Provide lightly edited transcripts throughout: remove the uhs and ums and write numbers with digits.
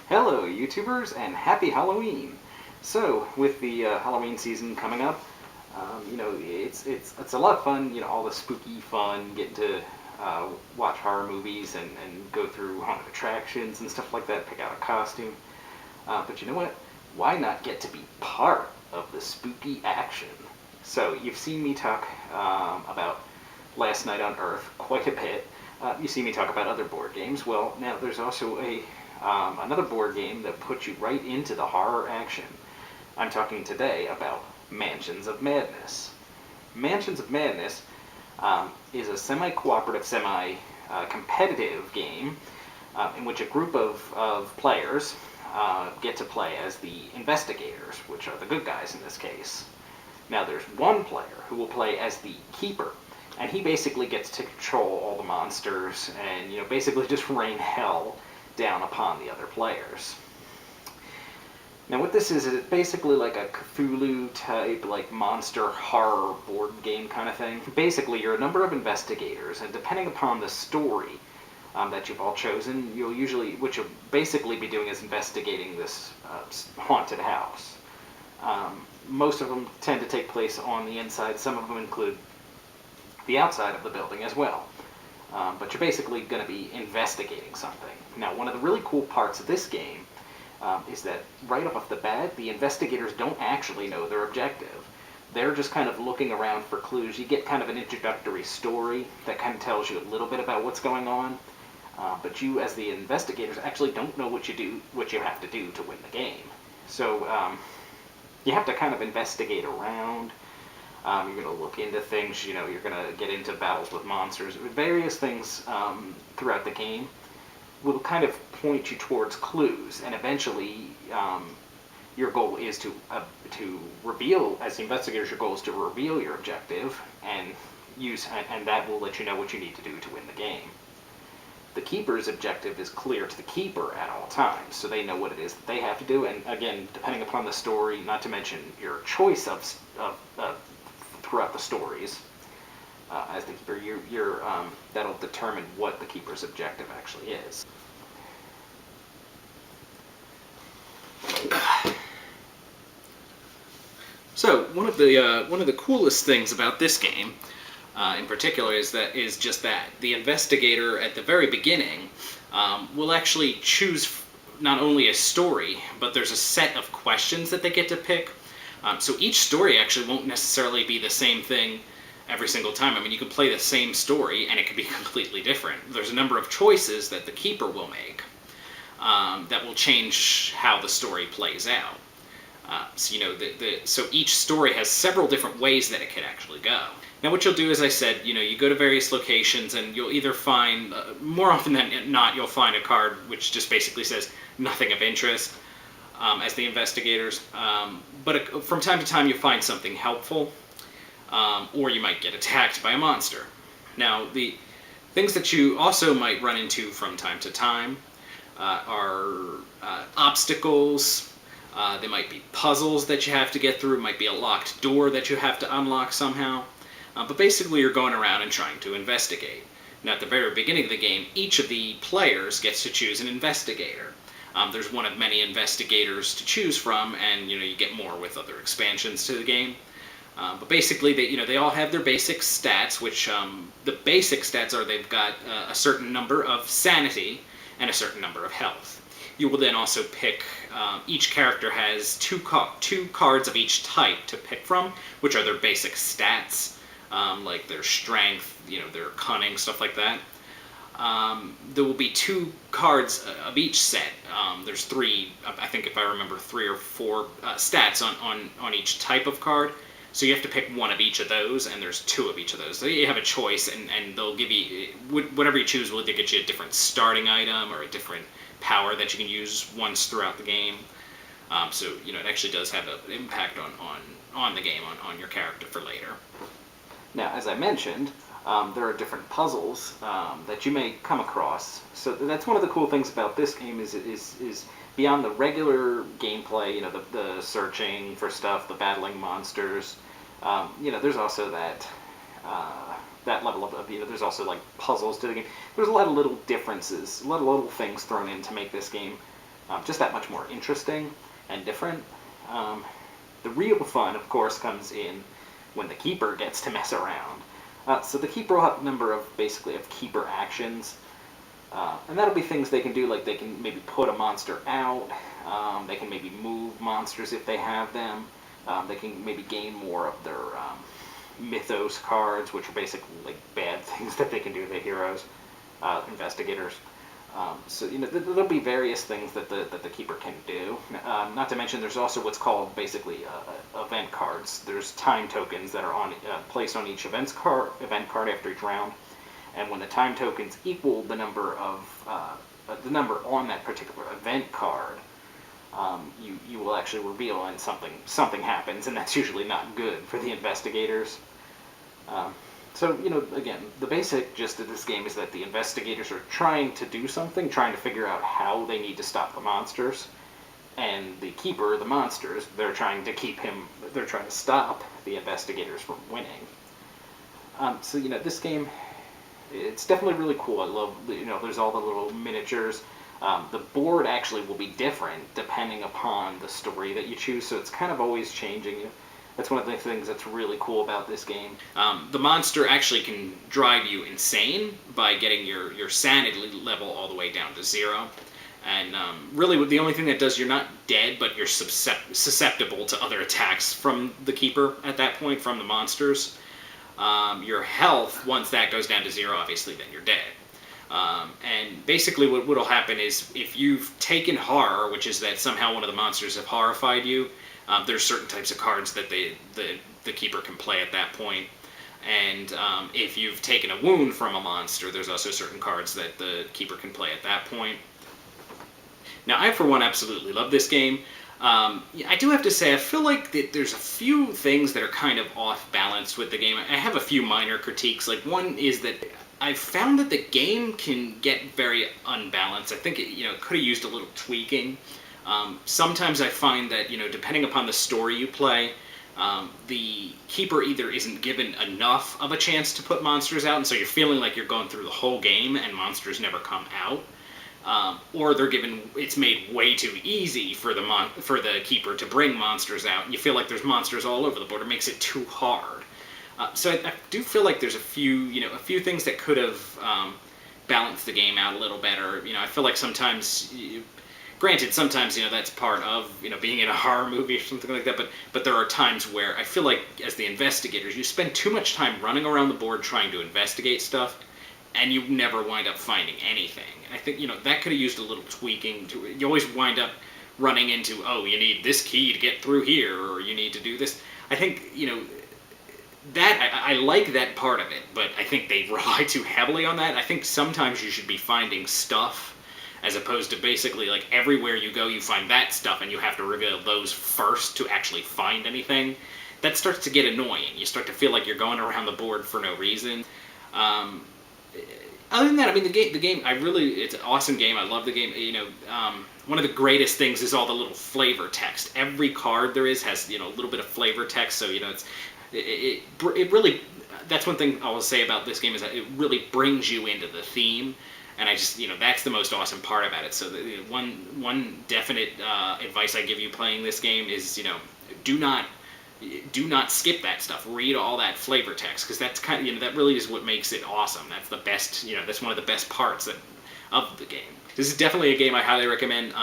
Hello YouTubers and happy Halloween! So with the Halloween season coming up, it's a lot of fun, all the spooky fun, getting to watch horror movies and go through haunted attractions and stuff like that, pick out a costume. But you know what? Why not get to be part of the spooky action? So you've seen me talk about Last Night on Earth quite a bit. You see me talk about other board games. Well, now there's also another board game that puts you right into the horror action. I'm talking today about Mansions of Madness. Mansions of Madness is a semi-cooperative, semi-competitive game in which a group of players get to play as the investigators, which are the good guys in this case. Now there's one player who will play as the keeper, and he basically gets to control all the monsters and basically just rain hell down upon the other players. Now what this is it's basically like a Cthulhu type, like monster horror board game kind of thing. Basically you're a number of investigators, and depending upon the story that you've all chosen, what you'll basically be doing is investigating this haunted house. Most of them tend to take place on the inside, some of them include the outside of the building as well. But you're basically going to be investigating something. Now, one of the really cool parts of this game is that right off the bat, the investigators don't actually know their objective. They're just kind of looking around for clues. You get kind of an introductory story that kind of tells you a little bit about what's going on. But you, as the investigators, actually don't know what you have to do to win the game. So you have to kind of investigate around. You're going to look into things, you're going to get into battles with monsters. Various things throughout the game will kind of point you towards clues, and eventually your goal is to reveal, as the investigators, your goal is to reveal your objective, and that will let you know what you need to do to win the game. The keeper's objective is clear to the keeper at all times, so they know what it is that they have to do, and again, depending upon the story, not to mention your choice of throughout the stories, as the keeper, that'll determine what the keeper's objective actually is. So one of the coolest things about this game, in particular, is just that the investigator at the very beginning will actually choose not only a story, but there's a set of questions that they get to pick. So each story actually won't necessarily be the same thing every single time. I mean, you can play the same story and it could be completely different. There's a number of choices that the keeper will make that will change how the story plays out. So each story has several different ways that it could actually go. Now what you'll do, as I said, you go to various locations and you'll either find, more often than not, you'll find a card which just basically says nothing of interest. As the investigators, but from time to time you find something helpful, or you might get attacked by a monster. Now, the things that you also might run into from time to time are obstacles. There might be puzzles that you have to get through. It might be a locked door that you have to unlock somehow. But basically you're going around and trying to investigate. Now, at the very beginning of the game, each of the players gets to choose an investigator. There's one of many investigators to choose from, and you get more with other expansions to the game. But basically, they all have their basic stats, which the basic stats are they've got a certain number of sanity and a certain number of health. You will then also pick, each character has two cards of each type to pick from, which are their basic stats, like their strength, their cunning, stuff like that. There will be 2 cards of each set. There's 3, I think if I remember, 3 or 4 stats on each type of card. So you have to pick one of each of those, and there's 2 of each of those. So you have a choice, and they'll give you, whatever you choose will either get you a different starting item or a different power that you can use once throughout the game. So, it actually does have an impact on the game, on your character for later. Now, as I mentioned, there are different puzzles that you may come across. So that's one of the cool things about this game is beyond the regular gameplay, the searching for stuff, the battling monsters. There's also that level of there's also like puzzles to the game. There's a lot of little differences, a lot of little things thrown in to make this game just that much more interesting and different. The real fun, of course, comes in when the keeper gets to mess around. So the keeper will have a number of keeper actions, and that'll be things they can do, like they can maybe put a monster out, they can maybe move monsters if they have them, they can maybe gain more of their mythos cards, which are basically like bad things that they can do to the heroes, investigators. So there'll be various things that the keeper can do. Not to mention, there's also what's called basically event cards. There's time tokens that are placed on each event card after each round, and when the time tokens equal the number on that particular event card, you will actually reveal, and something happens, and that's usually not good for the investigators. So, again, the basic gist of this game is that the investigators are trying to do something, trying to figure out how they need to stop the monsters. And the keeper, the monsters, they're trying to stop the investigators from winning. So, this game, it's definitely really cool. I love, there's all the little miniatures. The board actually will be different depending upon the story that you choose, so it's kind of always changing. That's one of the things that's really cool about this game. The monster actually can drive you insane by getting your sanity level all the way down to 0. And really, the only thing that does, you're not dead, but you're susceptible to other attacks from the keeper at that point, from the monsters. Your health, once that goes down to 0, obviously, then you're dead. And basically what will happen is, if you've taken horror, which is that somehow one of the monsters have horrified you, there's certain types of cards that the keeper can play at that point. And if you've taken a wound from a monster, there's also certain cards that the keeper can play at that point. Now, I, for one, absolutely love this game. I do have to say, I feel like that there's a few things that are kind of off-balanced with the game. I have a few minor critiques. Like, one is that I found that the game can get very unbalanced. I think it could have used a little tweaking. Sometimes I find that, depending upon the story you play, the keeper either isn't given enough of a chance to put monsters out, and so you're feeling like you're going through the whole game and monsters never come out, or it's made way too easy for the keeper to bring monsters out, and you feel like there's monsters all over the board. It makes it too hard. So I do feel like there's a few things that could have balanced the game out a little better. I feel like sometimes. Granted, sometimes, that's part of, being in a horror movie or something like that, but there are times where I feel like, as the investigators, you spend too much time running around the board trying to investigate stuff, and you never wind up finding anything. I think, that could have used a little tweaking. You always wind up running into, oh, you need this key to get through here, or you need to do this. I think, I like that part of it, but I think they rely too heavily on that. I think sometimes you should be finding stuff, as opposed to basically, like, everywhere you go you find that stuff and you have to reveal those first to actually find anything. That starts to get annoying. You start to feel like you're going around the board for no reason. Other than that, I mean, the game, it's an awesome game. I love the game. One of the greatest things is all the little flavor text. Every card there is has, a little bit of flavor text, so, it really, that's one thing I will say about this game, is that it really brings you into the theme. And I just, that's the most awesome part about it. So one definite advice I give you playing this game is, do not skip that stuff. Read all that flavor text, because that's kind of, that really is what makes it awesome. That's the best, that's one of the best parts of the game. This is definitely a game I highly recommend.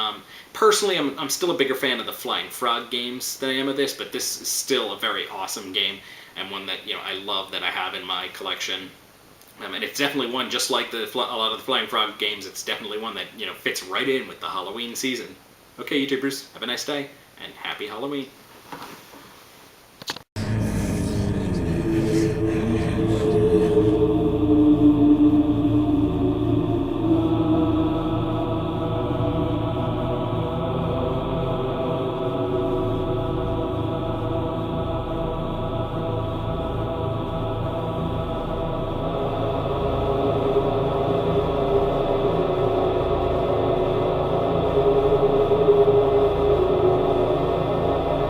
Personally, I'm still a bigger fan of the Flying Frog games than I am of this, but this is still a very awesome game, and one that, I love that I have in my collection. And it's definitely one, just like a lot of the Flying Frog games, it's definitely one that, fits right in with the Halloween season. Okay, YouTubers, have a nice day, and happy Halloween.